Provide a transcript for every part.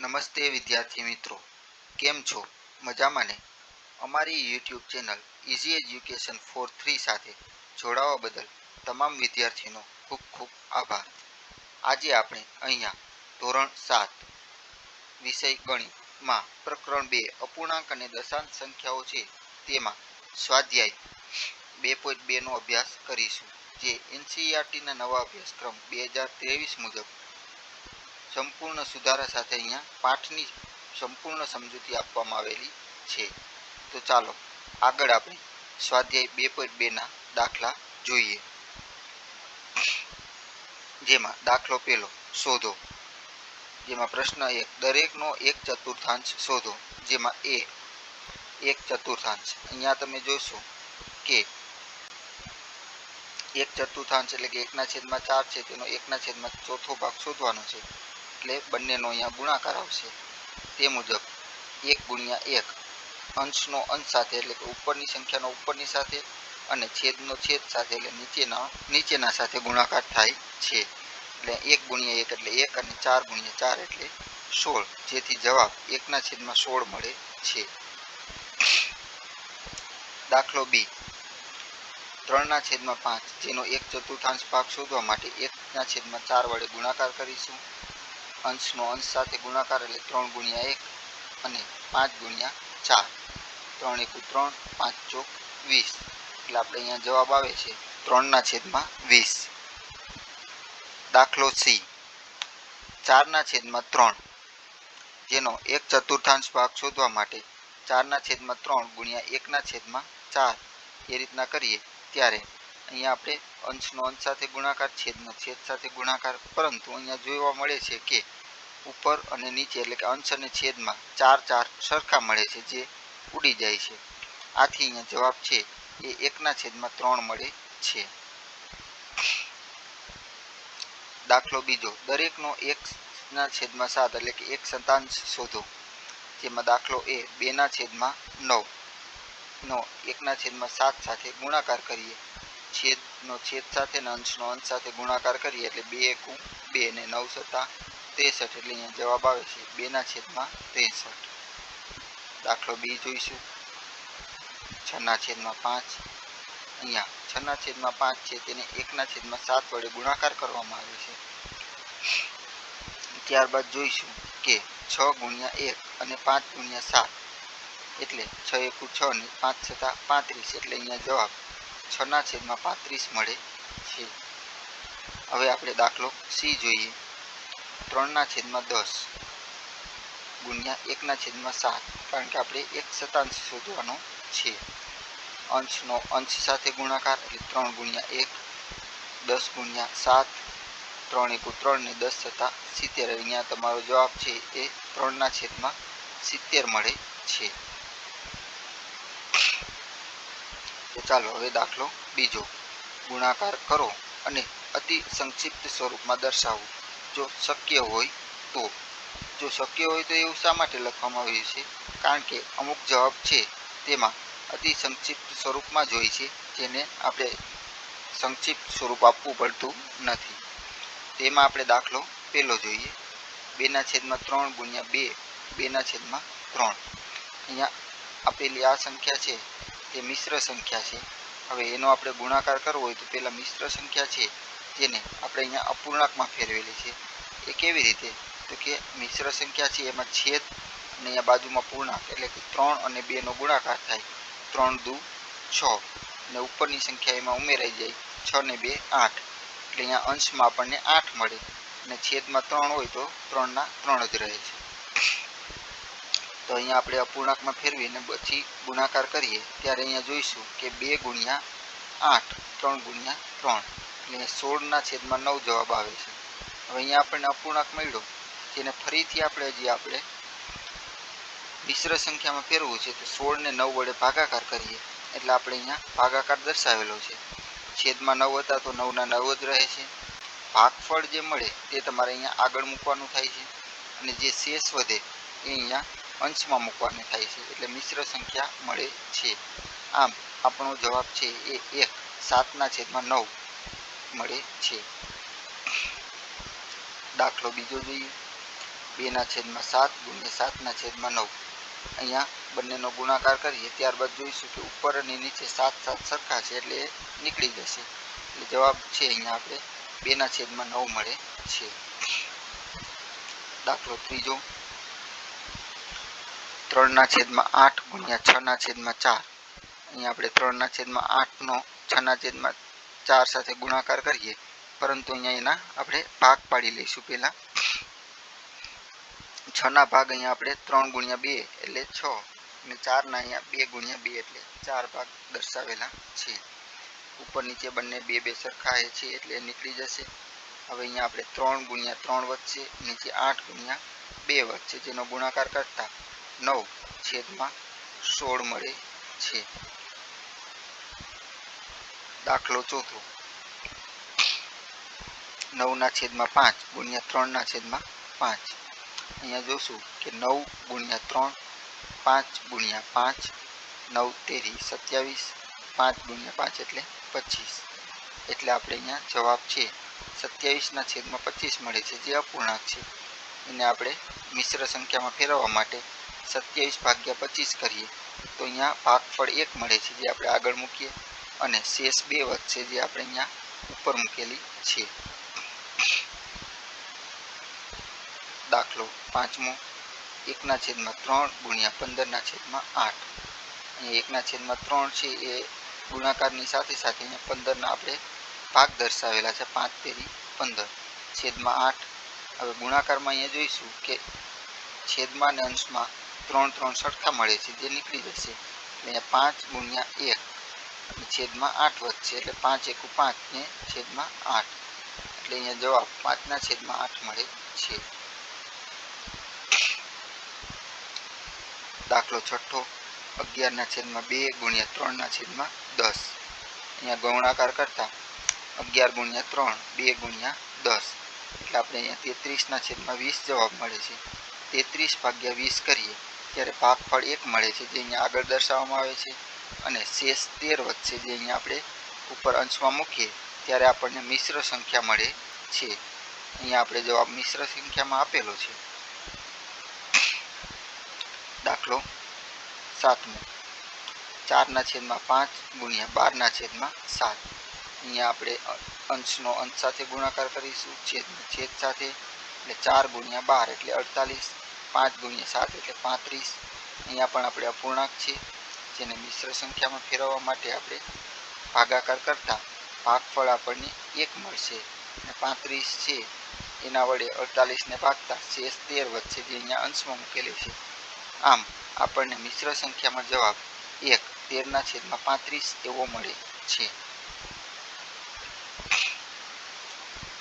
નમસ્તે વિદ્યાર્થી મિત્રો, કેમ છો? મજામાં ને? અમારી YouTube channel easy education four 3 સાથે જોડાવા બદલ તમામ વિદ્યાર્થીઓનો ખૂબ ખૂબ આભાર. આજે આપણે અહીંયા ધોરણ 7 વિષય ગણિતમાં પ્રકરણ 2 અપૂર્ણાંક અને દશાંશ સંખ્યાઓ છે તેમાં સ્વાધ્યાય 2.2 નો અભ્યાસ કરીશું, જે એનસીઈઆરટીના નવા અભ્યાસક્રમ 2023 મુજબ સંપૂર્ણ સુધારા સાથે અહીંયા પાઠની સંપૂર્ણ સમજૂતી આપવામાં આવેલી છે. તો ચાલો આગળ આપણે સ્વાધ્યાય 2.2 દાખલા જોઈએ. જેમાં દાખલો પહેલો શોધો. જેમાં પ્રશ્ન 1, દરેકનો 1/4 શોધો. જેમાં એ 1/4, અહીંયા તમે જોશો કે 1/4 એટલે કે 1/4 છે, તેનો 1/4 ભાગ શોધવાનો છે. એટલે બંનેનો અહીંયા ગુણાકાર આવશે. તે મુજબ 1 × 1 અંશનો અંશ સાથે એટલે કે ઉપરની સંખ્યાનો ઉપરની સાથે અને છેદનો છેદ સાથે એટલે નીચેના સાથે ગુણાકાર થાય છે. એટલે 1 × 1 એટલે 1 અને 4 × 4 એટલે 16, જેથી જવાબ 1/16 મળે છે. દાખલો બી 3/5, જેનો 1/4 ભાગ શોધવા માટે 1/4 વડે ગુણાકાર કરીશું. અંશનો અંશ સાથે ગુણાકાર એટલે 3 × 1 અને 5 × 4, 3 × 3, 5 × 20, એટલે આપણે અહીંયા જવાબ આવે છે 3/20. દાખલો સી 4/3, જેનો 1/4 ભાગ શોધવા માટે 4/3 × 1/4 એ રીતના કરીએ ત્યારે અહીંયા આપણે અંશનો અંશ સાથે ગુણાકાર, છેદનો છેદ સાથે ગુણાકાર, પરંતુ અહીંયા જોવા મળે છે કે ઉપર અને નીચે એટલે કે અંશ અને છેદમાં 4 સરખા મળે છે, જે ઉડી જાય છે. આથી અહીંયા જવાબ છે એ 1/3 મળે છે. દાખલો બીજો, દરેકનો 1/7 એટલે કે 1/7 શોધો. જેમાં દાખલો એ 2/9 નો 1/7 સાથે ગુણાકાર કરીએ. છેદનો છેદ સાથે અને અંશનો અંશ સાથે ગુણાકાર કરીએ એટલે 2 × 2 ને 9 × 7 = 63, એટલે અહીંયા જવાબ આવે છે 2/63. દાખલો બી જોઈશું 6/5. અહીંયા 6/5 છે તેને 1/7 વડે ગુણાકાર કરવામાં આવે છે. ત્યારબાદ જોઈશું કે 6 × 1 અને 5 × 7 એટલે 6 × 6 અને 5 × 35, એટલે અહીંયા જવાબ 6/35 મળે છે. હવે આપણે દાખલો સી જોઈએ 3/10 × 1/7, કારણ કે આપણે 1/7 શોધવાનો છે. અંશનો અંશ સાથે ગુણાકાર એટલે 3 × 1, 10 × 7, 3 × 3 ને 10 × 70, અહીંયા તમારો જવાબ છે એ 3/70 મળે છે. તો ચાલો હવે દાખલો બીજો, ગુણાકાર કરો અને અતિ સંક્ષિપ્ત સ્વરૂપમાં દર્શાવો જો શક્ય હોય તો. જો શક્ય હોય તો એવું શા માટે લખવામાં આવ્યું છે? કારણ કે અમુક જવાબ છે તેમાં અતિ સંક્ષિપ્ત સ્વરૂપમાં જ હોય છે, જેને આપણે સંક્ષિપ્ત સ્વરૂપ આપવું પડતું નથી. તેમાં આપણે દાખલો પહેલો જોઈએ 2/3 × 2, 2/3. અહીંયા આપેલી આ સંખ્યા છે તે મિશ્ર સંખ્યા છે. હવે એનો આપણે ગુણાકાર કરવો હોય તો પહેલાં મિશ્ર સંખ્યા છે તેને આપણે અહીંયા અપૂર્ણાંકમાં ફેરવેલી છે. એ કેવી રીતે? તો કે મિશ્ર સંખ્યા છે એમાં છેદ અને અહીંયા બાજુમાં પૂર્ણાંક એટલે કે 3 અને 2 નો ગુણાકાર થાય, 3 × 2 = 6, અને ઉપરની સંખ્યા એમાં ઉમેરાઈ જાય, 6 ને 2 = 8, એટલે અહીંયા અંશમાં આપણને 8 મળે અને છેદમાં 3 હોય તો 3/3 જ રહે છે. તો અહીંયા આપણે અપૂર્ણાંકમાં ફેરવીને પછી ગુણાકાર કરીએ ત્યારે અહીંયા જોઈશું કે 2 × 8, 3 × 3, એટલે 16/9 જવાબ આવે છે. હવે અહીંયા આપણને અપૂર્ણાંક મળ્યો, જેને ફરીથી આપણે મિશ્ર સંખ્યામાં ફેરવવું છે તો 16 ને 9 વડે ભાગાકાર કરીએ એટલે આપણે અહીંયા ભાગાકાર દર્શાવેલો છે. છેદમાં 9 હતા તો 9 જ રહે છે. ભાગફળ જે મળે તે તમારે અહીંયા આગળ મૂકવાનું થાય છે અને જે શેષ વધે એ અહીંયા અંશમાં મૂકવાનું થાય છે, એટલે મિશ્ર સંખ્યા મળે છે. આમ આપણો જવાબ છે એ 7/9 મળે છે. દાખલો બીજો જોઈએ 2/7 ગુણ્યા 7/9. અહીંયા બંનેનો ગુણાકાર કરીએ ત્યારબાદ જોઈશું કે ઉપર અને નીચે 7 સરખા છે એટલે એ નીકળી જશે. એટલે જવાબ છે અહીંયા આપણે 2/9 મળે છે. દાખલો ત્રીજો 3/8 ગુણ્યા 6/4. અહીંયા આપણે 3/8 નો 6/4 સાથે ગુણાકાર કરીએ, પરંતુ અહીંયા એના આપણે ભાગ પાડી લઈશું. પહેલા 6 ના ભાગ અહીંયા આપણે 3 × 2 એટલે 6 અને 4 ના અહીંયા 2 × 2 એટલે 4 ભાગ દર્શાવેલા છે. ઉપર નીચે બંને 2 સરખા છે એટલે નીકળી જશે. હવે અહીંયા આપણે 3 × 3 વધશે, નીચે 8 × 2 વધશે, જેનો ગુણાકાર કરતા 9/16 મળે છે. દાખલો ચોથો 9/5 ગુણ્યા 3/5. અહીંયા જોશું કે 9 × 3 5 × 5 9 તેરી 27 5 × 5 એટલે 25. એટલે આપણે અહીંયા જવાબ છે 27/25 મળે છે, જે અપૂર્ણાંક છે. એને આપણે મિશ્ર સંખ્યામાં ફેરવવા માટે 27/25 કરીએ તો અહીંયા ભાગફળ 1 મળે છે, જે આપણે આગળ મૂકીએ, અને શેષ 2 વધશે, જે આપણે અહીંયા ઉપર મૂકેલી છે. દાખલો પાંચમો 1/3 ગુણ્યા 15/8. અહીંયા 1/3 છે એ ગુણાકારની સાથે સાથે અહીંયા 15ના આપણે ભાગ દર્શાવેલા છે, 5 તેરી 15 (8). હવે ગુણાકારમાં અહીંયા જોઈશું કે છેદમાં અને અંશમાં 3 સરખા મળે છે, જે નીકળી જશે. એટલે અહીંયા 5 × 1 છેદમાં 8 વધશે, એટલે 5 × 5 ને છેદમાં 8. એટલે અહીંયા જવાબ 5/8 મળે છે. દાખલો છઠ્ઠો 11/2 ગુણ્યા 3/10. અહીંયા ગુણાકાર કરતા 11 × 3 2 × 10 એટલે આપણે અહીંયા 33/20 જવાબ મળે છે. 33/20 કરીએ ત્યારે ભાગફળ 1 મળે છે, જે અહીંયા આગળ દર્શાવવામાં આવે છે, અને શેષ 13 વધશે, જે અહીંયા આપણે ઉપર અંશમાં મૂકીએ ત્યારે આપણને મિશ્ર સંખ્યા મળે છે. અહીંયા આપણે જવાબ મિશ્ર સંખ્યામાં આપેલો છે. દાખલો સાતમો 4/5 ગુણ્યા 12/7. અહીંયા આપણે અંશનો અંશ સાથે ગુણાકાર કરીશું, છેદ સાથે, એટલે 4 × 12 એટલે 48, 5 × 7 એટલે 35. અહીંયા પણ આપણે અપૂર્ણાંક છે, જેને મિશ્ર સંખ્યામાં ફેરવવા માટે આપણે ભાગાકાર કરતા ભાગફળ આપણને 1 મળશે, અને 35 છે એના વડે 48ને ભાગતા શેષ 13 વધશે, જે અહીંયા અંશમાં મૂકેલી છે. આમ આપણને મિશ્ર સંખ્યામાં જવાબ 1 13/35 એવો મળે છે.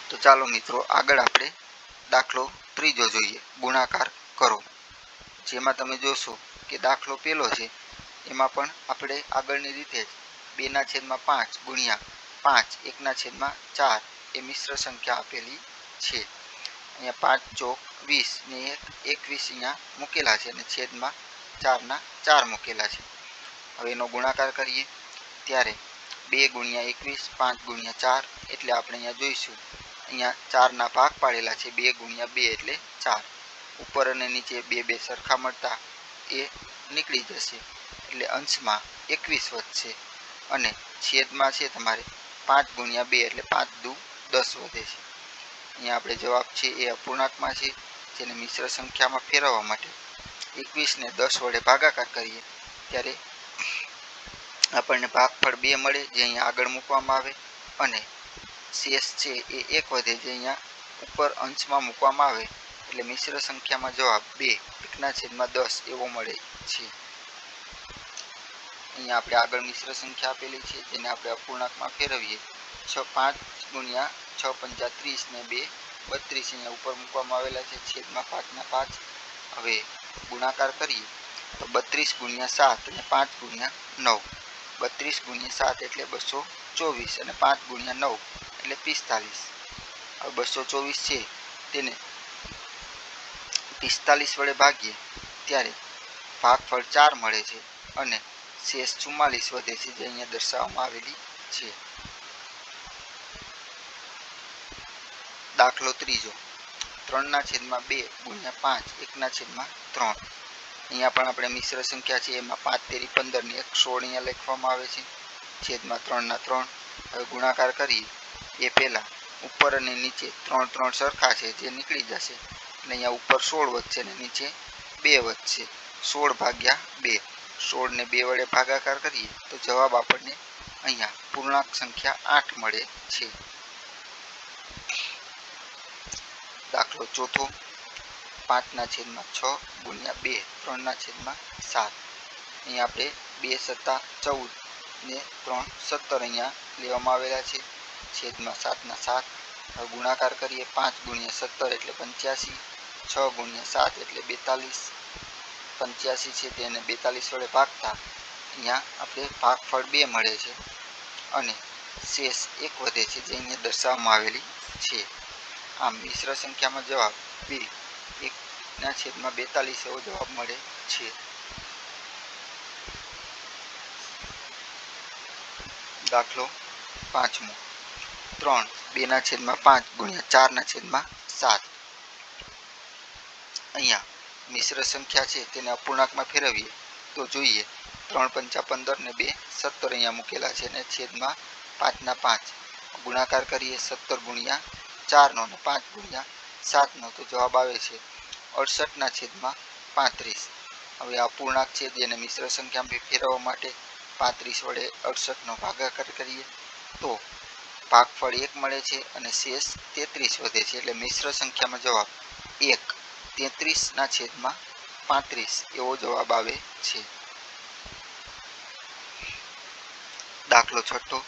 તો ચાલો મિત્રો આગળ આપણે દાખલો ત્રીજો જોઈએ, ગુણાકાર કરો. જેમાં તમે જોશો કે દાખલો પહેલો છે એમાં પણ આપણે આગળની રીતે જ 2/5 ગુણ્યા 5 1/4 એ મિશ્ર સંખ્યા આપેલી છે. અહીંયા 5 ચોક 20 ને 21 અહીંયા મૂકેલા છે, અને છેદમાં 4/4 મૂકેલા છે. હવે એનો ગુણાકાર કરીએ ત્યારે 2 × 21 5 × 4 એટલે આપણે અહીંયા જોઈશું, અહીંયા 4ના ભાગ પાડેલા છે, 2 × 2 એટલે 4. ઉપર અને નીચે 2 સરખા મળતા એ નીકળી જશે, એટલે અંશમાં 21 વધશે, અને છેદમાં છે તમારે 5 × 2 એટલે 5 × 10 વધે છે. અહીંયા આપણે જવાબ છે એ અપૂર્ણાંકમાં છે, જેને મિશ્ર સંખ્યામાં ફેરવવા માટે 21ને 10 વડે ભાગાકાર કરીએ ત્યારે આપણને ભાગફળ 2 મળે, જે અહીંયા આગળ મૂકવામાં આવે, અને શેષ છે એ 1 વધે, જે અહીંયા ઉપર અંશમાં મૂકવામાં આવે, એટલે મિશ્ર સંખ્યામાં જવાબ 2 1/10 એવો મળે છે. અહીંયા આપણે આગળ મિશ્ર સંખ્યા આપેલી છે, જેને આપણે અપૂર્ણાંકમાં ફેરવીએ 5 × 6 × 30 ને 2 32 અહીંયા ઉપર મૂકવામાં આવેલા છે, છેદમાં 5/5. હવે ગુણાકાર કરીએ તો 32 × 7 અને 5 × 9. 32 × 7 એટલે 224, અને 5 × 9 એટલે 45. હવે 224 છે તેને 45 વડે ભાગીએ ત્યારે ભાગફળ 4 મળે છે, અને શેષ 44 વધે છે, જે અહીંયા દર્શાવવામાં આવેલી છે. દાખલો ત્રીજો 3/2 ગુણ્યા 5 1/3. અહીંયા પણ આપણે મિશ્ર સંખ્યા છે એમાં 5 તેરી 15 ને 16 અહીંયા લખવામાં આવે છે છેદમાં 3/3. હવે ગુણાકાર કરીએ એ પહેલાં ઉપર અને નીચે 3 3 સરખા છે જે નીકળી જશે એટલે અહીંયા ઉપર 16 વધશે અને નીચે 2 વધશે. 16 ભાગ્યા 2. 16 ને 2 વડે ભાગાકાર કરીએ તો જવાબ આપણને અહીંયા પૂર્ણાંક સંખ્યા 8 મળે છે. દાખલો ચોથો 5/6 ગુણ્યા 2 3/7. અહીંયા આપણે 2 સત્તા 14 ને 3 17 અહીંયા લેવામાં આવેલા છે છેદમાં 7/7. હવે ગુણાકાર કરીએ 5 ગુણ્યા 17 એટલે 85. 6 ગુણ્યા 7 એટલે 42. 85 છે તેને 42 વડે ભાગતા અહીંયા આપણે ભાગફળ 2 મળે છે અને શેષ 1 વધે છે જે અહીંયા દર્શાવવામાં આવેલી છે. આમ મિશ્ર સંખ્યામાં જવાબ 2 1/42 એવો જવાબ મળે છે. દાખલો પાંચમો 3 2/5 ગુણ્યા 4/7. અહીંયા મિશ્ર સંખ્યા છે તેને અપૂર્ણાંકમાં ફેરવીએ તો જોઈએ 3 5 15 ને 2 17 અહીંયા મૂકેલા છે અને છેદમાં 5/5. ગુણાકાર કરીએ 17 ગુણ્યા 4 નો અને 5 ગુણ્યા 7 નો તો જવાબ આવે છે 68/35. હવે આ પૂર્ણાંક છે જેને મિશ્ર સંખ્યામાં ફેરવવા માટે 35 વડે 68 નો ભાગાકાર કરીએ તો ભાગફળ 1 મળે છે અને શેષ 33 વધે છે એટલે મિશ્ર સંખ્યામાં જવાબ 1 33/35 એવો જવાબ આવે છે. દાખલો છઠ્ઠો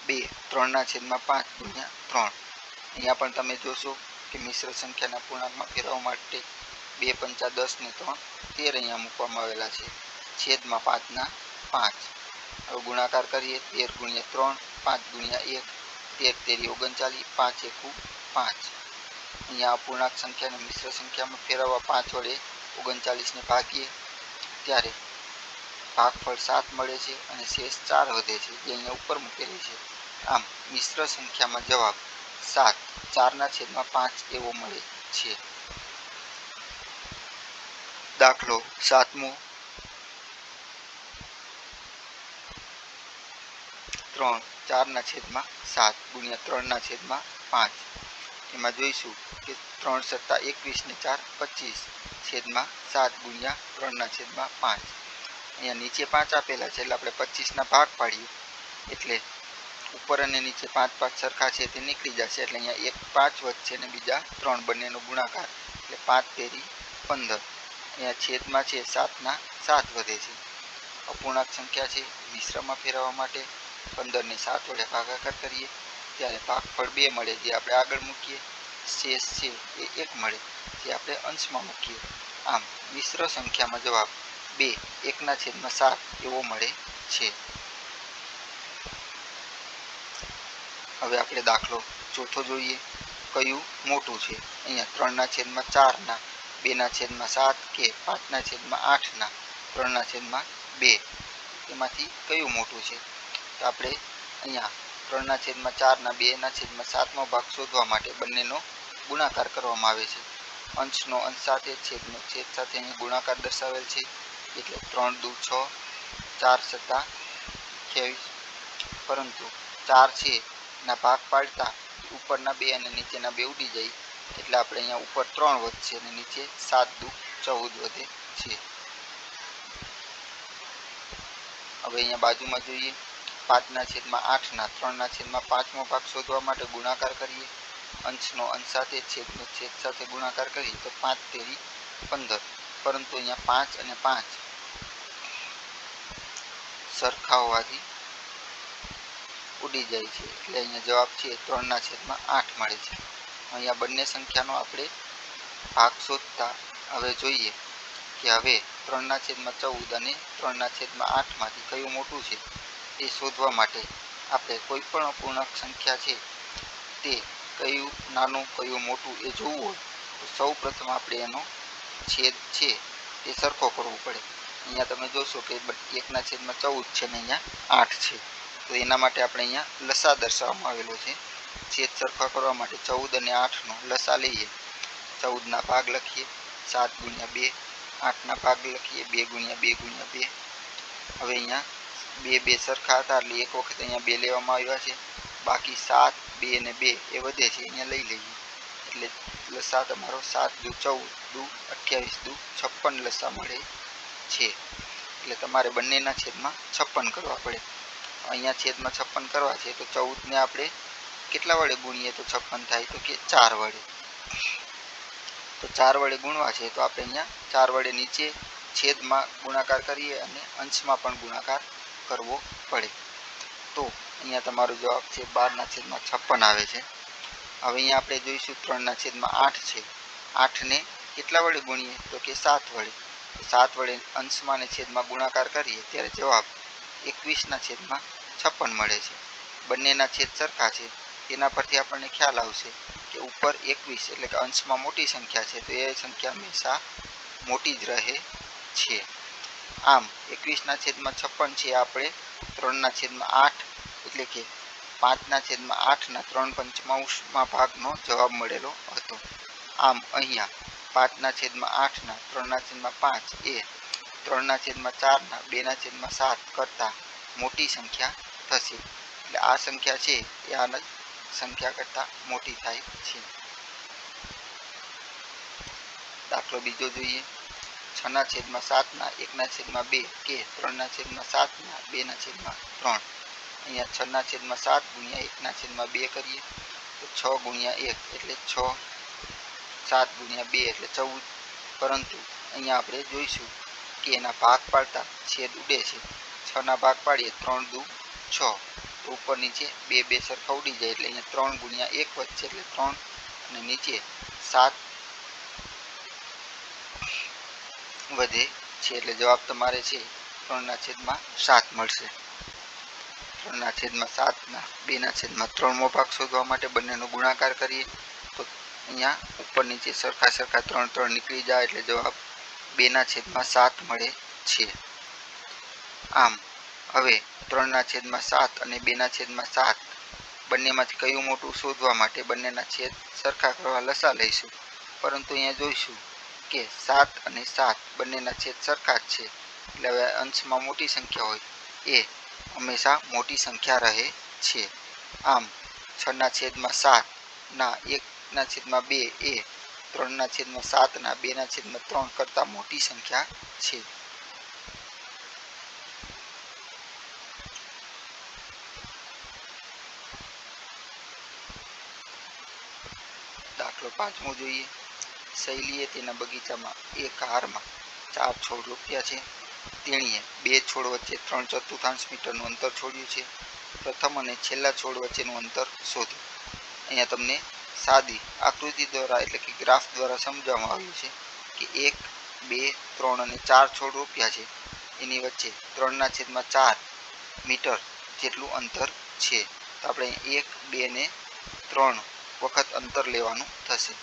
2 3/5 ગુણ્યા 3. અહીંયા પણ તમે જોશો કે મિશ્ર સંખ્યાના પૂર્ણાંકમાં ફેરવવા માટે 2 પંચા 10 ને 3 13 અહીંયા મૂકવામાં આવેલા છે છેદમાં 5/5. હવે ગુણાકાર કરીએ 13 ગુણ્યા 3 5 ગુણ્યા 1 13 તેરી 39 5 એકુ 5. અહીંયા અપૂર્ણાંક સંખ્યાને મિશ્ર સંખ્યામાં ફેરવવા 5 વડે 39 ને ભાગીએ ત્યારે ભાગફળ 7 મળે છે અને શેષ 4 વધે છે જે અહીંયા ઉપર મૂકેલી છે. આમ મિશ્ર સંખ્યામાં જવાબ 7 4/5 એવો મળે છે. દાખલો સાતમો 3 4/7 ગુણ્યા 3/5. એમાં જોઈશું કે 3 સત્તા 21 ને 4 25 છેદમાં 7 ગુણ્યા 3/5. અહીંયા નીચે 5 આપેલા છે એટલે આપણે 25ના ભાગ પાડીએ એટલે ઉપર અને નીચે 5 5 સરખા છે તે નીકળી જશે એટલે અહીંયા એક 5 વધશે અને બીજા 3 બંનેનો ગુણાકાર એટલે 5 તેરી 15. અહીંયા છેદમાં છે 7/7 વધે છે. અપૂર્ણાંક સંખ્યા છે મિશ્રમાં ફેરવવા માટે 15 ને 7 વડે ભાગાકાર કરીએ ત્યારે ભાગફળ 2 મળે જે આપણે આગળ મૂકીએ. શેષ છે એ 1 મળે જે આપણે અંશમાં મૂકીએ. આમ મિશ્ર સંખ્યામાં જવાબ 2 1/7 એવો મળે છે. હવે આપણે દાખલો ચોથો જોઈએ કયું મોટું છે. અહીંયા 3/4 2/7 કે 5/8 3/2 એમાંથી કયું મોટું છે. તો આપણે અહીંયા 3/4 2/7 ભાગ શોધવા માટે બંનેનો ગુણાકાર કરવામાં આવે છે. અંશનો અંશ સાથે છેદનો છેદ સાથે અહીં ગુણાકાર દર્શાવેલ છે એટલે 3 દુ 6 4 સત્તા 28. પરંતુ 4 છે ના ભાગ પાડતા ઉપરના 2 અને નીચેના 2 ઉડી જાય એટલે આપણે અહીંયા ઉપર 3 વધશે અને નીચે 7 દુ 14 વધે છે. હવે અહીંયા બાજુમાં જોઈએ 5/8 3/5 ભાગ શોધવા માટે ગુણાકાર કરીએ. અંશનો અંશ સાથે છેદનો છેદ સાથે ગુણાકાર કરીએ તો 5 તેરી 15. પરંતુ અહીંયા 5 અને 5 સરખા હોવાથી ઉડી જાય છે એટલે અહીંયા જવાબ છે 3/8 મળે છે. અહીંયા બંને સંખ્યાનો આપણે ભાગ શોધતા હવે જોઈએ કે હવે 3/14 અને 3/8 માંથી કયું મોટું છે તે શોધવા માટે આપણે કોઈ પણ અપૂર્ણાંક સંખ્યા છે તે કયું નાનું કયું મોટું એ જોવું હોય તો સૌ પ્રથમ આપણે એનો છેદ છે તે સરખો કરવો પડે. અહીંયા તમે જોશો કે 1/14 છે ને અહીંયા 8 છે તો એના માટે આપણે અહીંયા લસા દર્શાવવામાં આવેલો છે. છેદ સરખા કરવા માટે 14 અને 8 નો લસા લઈએ. 14ના ભાગ લખીએ 7 ગુણ્યા 2, 8ના ભાગ લખીએ 2 ગુણ્યા 2 ગુણ્યા 2. હવે અહીંયા બે સરખા હતા એટલે એક વખત અહીંયા 2 લેવામાં આવ્યા છે, બાકી 7, 2 અને 2 એ વધે છે, અહીંયા લઈ લઈએ. એટલે લસા તમારો 7 દુ 14 દુ 28 દુ 56 લસા મળે છે. એટલે તમારે બંનેના છેદમાં 56 કરવા પડે. અહીંયા છેદમાં 56 કરવા છે તો 14ને આપણે કેટલા વડે ગુણીએ તો 56 થાય તો કે 4 વડે. તો 4 વડે ગુણવા છે તો આપણે અહીંયા 4 વડે નીચે છેદમાં ગુણાકાર કરીએ અને અંશમાં પણ ગુણાકાર કરવો પડે. તો અહીંયા તમારો જવાબ છે 12/56 આવે છે. હવે અહીંયા આપણે જોઈશું 3/8 છે. 8ને કેટલા વડે ગુણીએ તો કે 7 વડે. 7 વડે અંશમાં અને છેદમાં ગુણાકાર કરીએ ત્યારે જવાબ 21/56 મળે છે. બંનેના છેદ સરખા છે તેના પરથી આપણને ખ્યાલ આવશે કે ઉપર 21 એટલે કે અંશમાં મોટી સંખ્યા છે તો એ સંખ્યા હંમેશા મોટી જ રહે છે. આમ 21/56 છે આપણે 3/8 એટલે કે 5/8 3/5 ભાગનો જવાબ મળેલો હતો. આમ અહીંયા 5/8 3/5 એ 3/4 2/7 કરતાં મોટી સંખ્યા થશે. એટલે આ સંખ્યા છે એ આ સંખ્યા કરતાં મોટી થાય છે. દાખલો બીજો જોઈએ. 6/7 1/2 કે 3/7 2/3. અહીંયા 6/7 ગુણ્યા 1/2 કરીએ તો 6 ગુણ્યા 1 એટલે 6, 7 ગુણ્યા 2 એટલે 14. પરંતુ અહીંયા આપણે જોઈશું કે એના ભાગ પાડતા છેદ ઉડે છે. 6ના ભાગ પાડીએ 3 દુ 6 તો ઉપર નીચે 2 સરખા ઉડી જાય એટલે અહીંયા 3 ગુણ્યા 1 વધશે એટલે 3 અને નીચે 7 વધે છે એટલે જવાબ તમારે છે 3/7 મળશે. 3/7 2/3 ભાગ શોધવા માટે બંનેનો ગુણાકાર કરીએ તો અહીંયા ઉપર નીચે સરખા 3 નીકળી જાય એટલે જવાબ 2/7 મળે છે. આમ હવે 3/7 અને 2/7 બંનેમાંથી કયું મોટું શોધવા માટે બંનેના છેદ સરખા કરવા લસા લઈશું. પરંતુ અહીંયા જોઈશું કે 7 અને 7 બંનેના છેદ સરખા જ છે એટલે હવે અંશમાં મોટી સંખ્યા હોય એ હંમેશા મોટી સંખ્યા રહે છે. આમ 6/7 ના 1/2 એ 3/7 ના 2/3 કરતાં મોટી સંખ્યા છે. દાખલો 5મો જોઈએ. શૈલીએ તેના બગીચામાં એક હારમાં 4 છોડ રોપ્યા છે. તેણીએ 2 છોડ વચ્ચે 3/4 મીટરનું અંતર છોડ્યું છે. પ્રથમ અને છેલ્લા છોડ વચ્ચેનું અંતર શોધો. અહીંયા તમને સાદી આકૃતિ દ્વારા એટલે કે ગ્રાફ દ્વારા સમજાવવામાં આવ્યું છે કે 1, 2, 3 અને 4 છોડ રોપ્યા છે. એની વચ્ચે 3/4 મીટર જેટલું અંતર છે. તો આપણે 1, 2 ને 3 વખત અંતર લેવાનું થશે.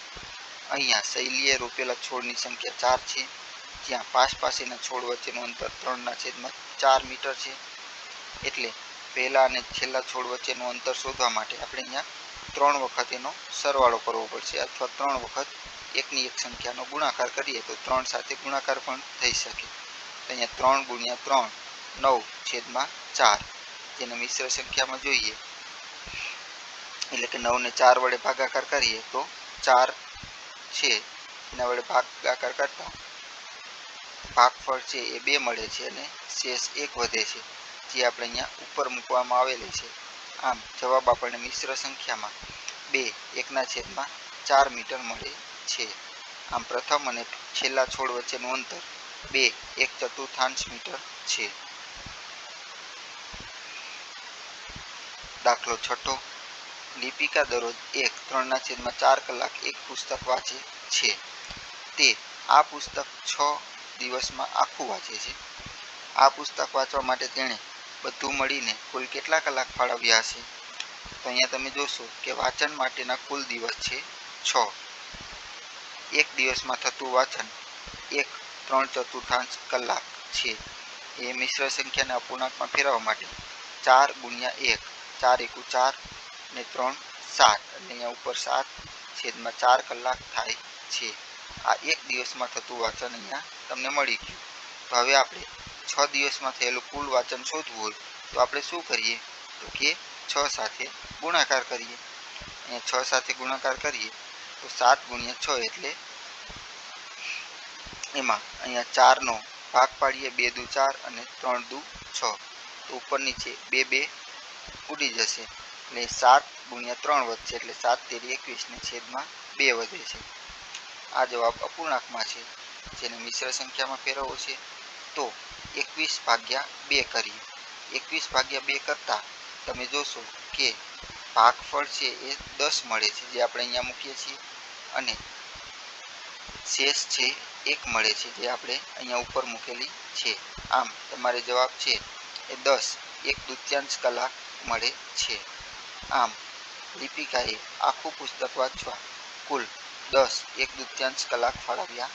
અહીંયા શૈલીએ રોપેલા છોડની સંખ્યા 4 છે. જ્યાં પાસેના છોડ વચ્ચેનું અંતર 3/4 મીટર છે. એટલે પહેલા અને છેલ્લા છોડ વચ્ચેનું અંતર શોધવા માટે આપણે અહીંયા 3 વખત એનો સરવાળો કરવો પડશે અથવા 3 વખત એકની એક સંખ્યાનો ગુણાકાર કરીએ તો 3 સાથે ગુણાકાર પણ થઈ શકે. અહીંયા 3 ગુણ્યા 3 9/4 જેને મિશ્ર સંખ્યામાં જોઈએ એટલે કે 9ને 4 વડે ભાગાકાર કરીએ તો 4 છે એના વડે ભાગાકાર કરતા ભાગફળ છે એ 2 મળે છે અને શેષ 1 વધે છે જે આપણે અહીંયા ઉપર મૂકવામાં આવેલી છે. આમ જવાબ આપણને મિશ્ર સંખ્યામાં 2 1/4 મીટર મળે છે. આમ પ્રથમ અને છેલ્લા છોડ વચ્ચેનું અંતર 2 1/4 મીટર છે. દાખલો 6. લીપિકા દરરોજ 3/4 કલાક એક પુસ્તક વાંચે છે. તે આ પુસ્તક 6 દિવસમાં આખું વાંચે છે. આ પુસ્તક વાંચવા માટે તેણે બધું મળીને કુલ કેટલા કલાક ફાળવ્યા હશે? તો અહીંયા તમે જોશો કે વાંચન માટેના કુલ દિવસ છે 6. એક દિવસમાં થતું વાંચન 1 3/4 કલાક છે. એ મિશ્ર સંખ્યાને અપૂર્ણાંકમાં ફેરવવા માટે 4 ગુણ્યા 1 4 × 4 ને 3 7 અને અહીંયા ઉપર 7/4 કલાક થાય છે. આ એક દિવસમાં થતું વાંચન અહીંયા તમને મળી ગયું. તો હવે આપણે 6 દિવસમાં થયેલું કુલ વાંચન શોધવું હોય તો આપણે શું કરીએ તો કે 6 સાથે ગુણાકાર કરીએ. અહીંયા 6 સાથે ગુણાકાર કરીએ તો 7 ગુણ્યા 6 એટલે એમાં અહીંયા 4નો ભાગ પાડીએ, 2 દુ 4 અને 3 દુ 6. તો ઉપર નીચે 2 2 ઉડી જશે એટલે 7 ગુણ્યા 3 વધશે એટલે 7 તેરી 21 ને છેદમાં 2 વધે છે. આ જવાબ અપૂર્ણાંકમાં છે જેને મિશ્ર સંખ્યામાં ફેરવવો છે તો 21 ભાગ્યા 2 કરીએ. 21 ભાગ્યા 2 કરતાં તમે જોશો કે ભાગફળ છે એ 10 મળે છે જે આપણે અહીંયા મૂકીએ છીએ અને શેષ છે 1 મળે છે જે આપણે અહીંયા ઉપર મૂકેલી છે. આમ તમારે જવાબ છે એ 10 1/2 કલાક મળે છે. આમ લીપિકાએ આખું પુસ્તક વાંચવા કુલ 10 1/2 કલાક ફાળવ્યા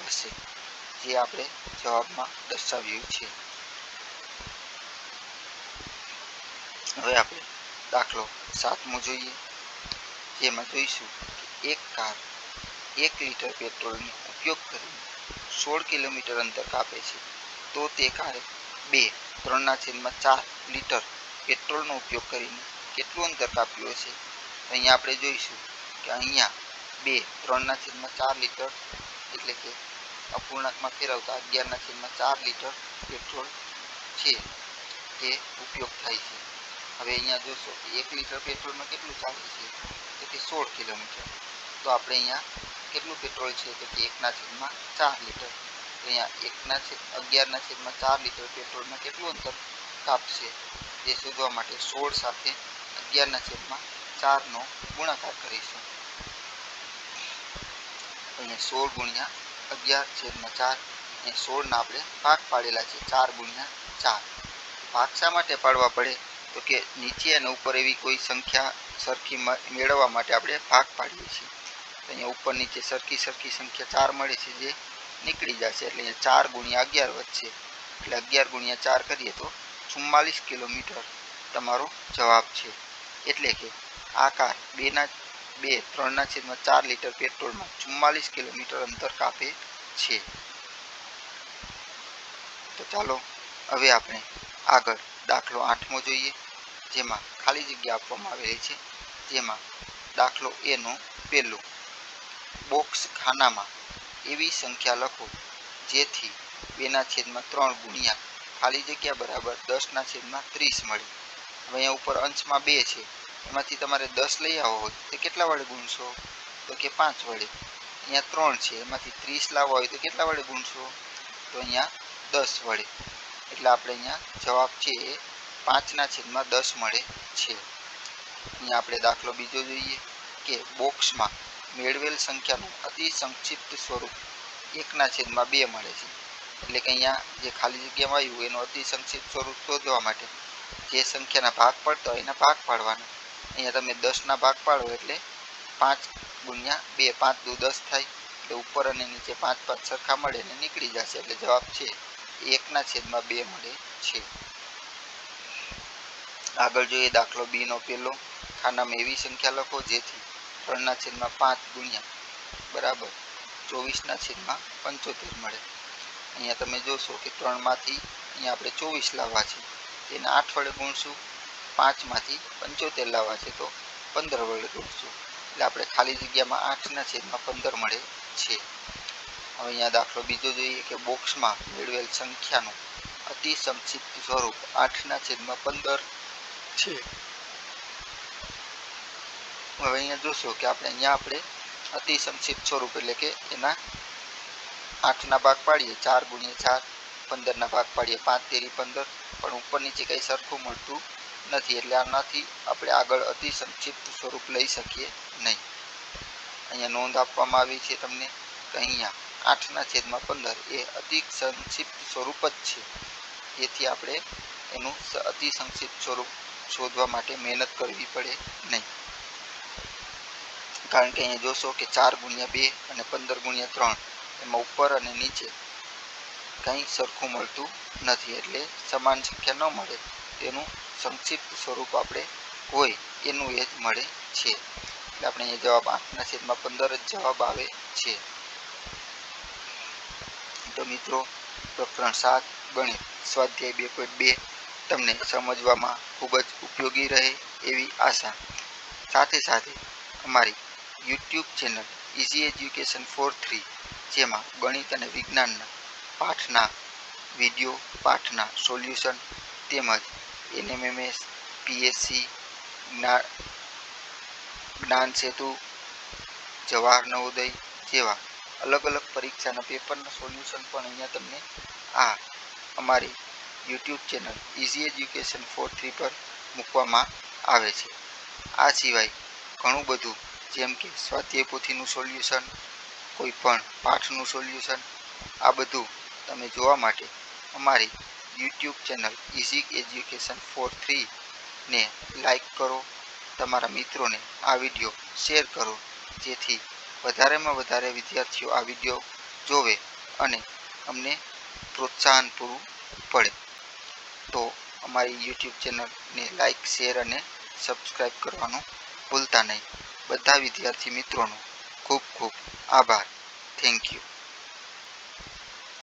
હશે જે આપણે જવાબમાં દર્શાવ્યું છે. હવે આપણે દાખલો 7મો જોઈએ જેમાં જોઈશું કે એક કાર 1 લીટર પેટ્રોલનો ઉપયોગ કરીને 16 કિલોમીટર અંતર કાપે છે તો તે કારે 3/4 લીટર પેટ્રોલનો ઉપયોગ કરીને કેટલું અંતર કાપ્યું હશે. અહીંયા આપણે જોઈશું કે અહીંયા 3/4 લીટર એટલે કે અપૂર્ણાંકમાં ફેરવતા 11/4 લીટર પેટ્રોલ છે તે ઉપયોગ થાય છે. હવે અહીંયા જોશો કે 1 લીટર પેટ્રોલમાં કેટલું ચાલે છે તો કે 16 કિલોમીટર. તો આપણે અહીંયા કેટલું પેટ્રોલ છે તો કે 1/4 લીટર. તો અહીંયા 11/4 લીટર પેટ્રોલમાં કેટલું અંતર કાપશે તે શોધવા માટે 16 સાથે 11/4નો ગુણાકાર કરીશું. અહીંયા 16 ગુણ્યા 11/4 અને 16ના આપણે ભાગ પાડેલા છે 4 ગુણ્યા 4. ભાગ શા માટે પાડવા પડે તો કે નીચે અને ઉપર એવી કોઈ સંખ્યા સરખી મેળવવા માટે આપણે ભાગ પાડીએ છીએ. તો અહીંયા ઉપર નીચે સરખી સંખ્યા 4 મળે છે જે નીકળી જશે એટલે અહીંયા 4 ગુણ્યા 11 વધશે એટલે 11 ગુણ્યા 4 કરીએ તો 44 કિલોમીટર તમારો જવાબ છે. એટલે કે આ કાર 3/4 લીટર પેટ્રોલમાં 44 કિલોમીટર અંતર કાપે છે. તો ચાલો હવે આપણે આગળ દાખલો 8મો જોઈએ જેમાં ખાલી જગ્યા આપવામાં આવેલી છે. જેમાં દાખલો એનો પહેલો બોક્સ ખાનામાં એવી સંખ્યા લખો જેથી 2/3 ગુણ્યા ખાલી જગ્યા બરાબર 10/30 મળે. હવે અહીંયા ઉપર અંશમાં 2 છે એમાંથી તમારે 10 લઈ આવો હોય તો કેટલા વડે ગુણશો તો કે 5 વડે. અહીંયા 3 છે એમાંથી 30 લાવવા હોય તો કેટલા વડે ગુણશો તો અહીંયા 10 વડે. એટલે આપણે અહીંયા જવાબ છે એ 5/10 મળે છે. અહીંયા આપણે દાખલો બીજો જોઈએ કે બોક્સમાં મેળવેલ સંખ્યાનું અતિ સંક્ષિપ્ત સ્વરૂપ 1/2 મળે છે. એટલે કે અહીંયા જે ખાલી જગ્યામાં આવ્યું એનું અતિ સંક્ષિપ્ત સ્વરૂપ શોધવા માટે જે સંખ્યાના ભાગ પડતા હોય એના ભાગ પાડવાના. અહીંયા તમે 10ના ભાગ પાડો એટલે 5 ગુણ્યા 2 5 દુ 10 થાય એટલે ઉપર અને નીચે 5 5 સરખા મળે ને નીકળી જશે એટલે જવાબ છે 1/2 મળે છે. આગળ જોઈએ દાખલો બીનો પહેલો ખાનામાં એવી સંખ્યા લખો જેથી 3/5 ગુણ્યા બરાબર 24/75 મળે. અહીંયા તમે જોશો કે 3માંથી અહીંયા આપણે 24 લાવવા છે તેને 8 વડે ગુણશું, 5માંથી 75 લાવવા છે તો 15 વડે ગુણશું એટલે આપણે ખાલી જગ્યામાં 8/15 મળે છે. હવે અહીંયા દાખલો બીજો જોઈએ કે બોક્સમાં મેળવેલ સંખ્યાનું અતિ સંક્ષિપ્ત સ્વરૂપ 8/15 છે. હવે અહીંયા જોશો કે આપણે અતિ સંક્ષિપ્ત સ્વરૂપ એટલે કે એના 8ના ભાગ પાડીએ 4 ગુણ્યા 4, 15ના ભાગ પાડીએ 5 તેરી 15 પણ ઉપર નીચે કંઈ સરખું મળતું નથી એટલે આનાથી આપણે આગળ અતિ સંક્ષિપ્ત સ્વરૂપ લઈ શકીએ નહીં. અહીંયા નોંધ આપવામાં આવી છે તમને કે અહીંયા 8/15 એ અતિ સંક્ષિપ્ત સ્વરૂપ જ છે. તેથી આપણે એનું અતિ સંક્ષિપ્ત સ્વરૂપ શોધવા માટે મહેનત કરવી પડે નહીં. કારણ કે અહીંયા જોશો કે 4 ગુણ્યા 2 અને 15 ગુણ્યા 3 એમાં ઉપર અને નીચે કંઈ સરખું મળતું નથી એટલે સમાન સંખ્યા ન મળે તેનું સંક્ષિપ્ત સ્વરૂપ આપણે હોય એનું એ જ મળે છે. એટલે આપણે અહીંયા જવાબ 8/15 જ જવાબ આવે છે. તો મિત્રો પ્રકરણ 7 ગણિત સ્વાધ્યાય 2.2 તમને સમજવામાં ખૂબ જ ઉપયોગી રહે એવી આશા. સાથે સાથે અમારી YouTube channel easy education four 3 જેમાં ગણિત અને વિજ્ઞાનના પાઠના વિડીયો, પાઠના સોલ્યુશન તેમજ NMMS, PSC, જ્ઞાન સેતુ, જવાહર નવોદય જેવા અલગ અલગ પરીક્ષાના પેપરના સોલ્યુશન પણ અહીંયા તમને આ અમારી YouTube channel easy education four 3 પર મૂકવામાં આવે છે. આ સિવાય ઘણું બધું જેમ કે સ્વાધ્યાય પોથીનું સોલ્યુશન, કોઈ પણ પાઠનું સોલ્યુશન, આ બધું તમે જોવા માટે અમારી YouTube channel easy education four 3 ને લાઈક કરો, તમારા મિત્રોને આ વિડીયો શેર કરો, જેથી વધારેમાં વધારે વિદ્યાર્થીઓ આ વિડીયો જોવે અને અમને પ્રોત્સાહન પૂરું પડે. તો અમારી યુટ્યુબ ચેનલને લાઈક, શેર અને સબસ્ક્રાઈબ કરવાનું ભૂલતા નહીં. બધા વિદ્યાર્થી મિત્રોનો ખૂબ ખૂબ આભાર. Thank you.